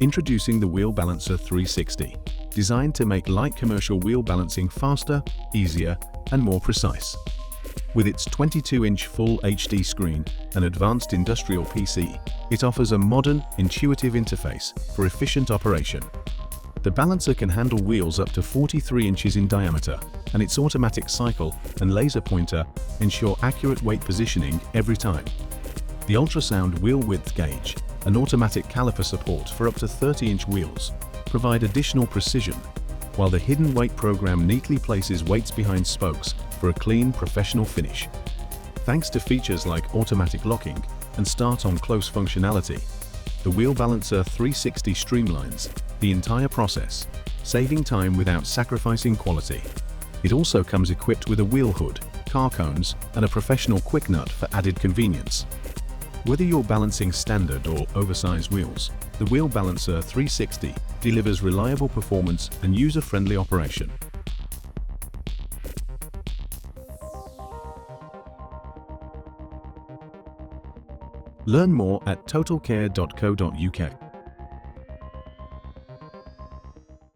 Introducing the Wheel Balancer 360, designed to make light commercial wheel balancing faster, easier, and more precise. With its 22-inch Full HD screen and advanced industrial PC, it offers a modern, intuitive interface for efficient operation. The balancer can handle wheels up to 43 inches in diameter, and its automatic cycle and laser pointer ensure accurate weight positioning every time. The ultrasound wheel width gauge and automatic caliper support for up to 30-inch wheels provide additional precision, while the hidden weight program neatly places weights behind spokes for a clean, professional finish. Thanks to features like automatic locking and start-on-close functionality, the Wheel Balancer 360 streamlines the entire process, saving time without sacrificing quality. It also comes equipped with a wheel hood, car cones, and a professional quick nut for added convenience. Whether you're balancing standard or oversized wheels, the Wheel Balancer 360 delivers reliable performance and user-friendly operation. Learn more at totalkare.co.uk.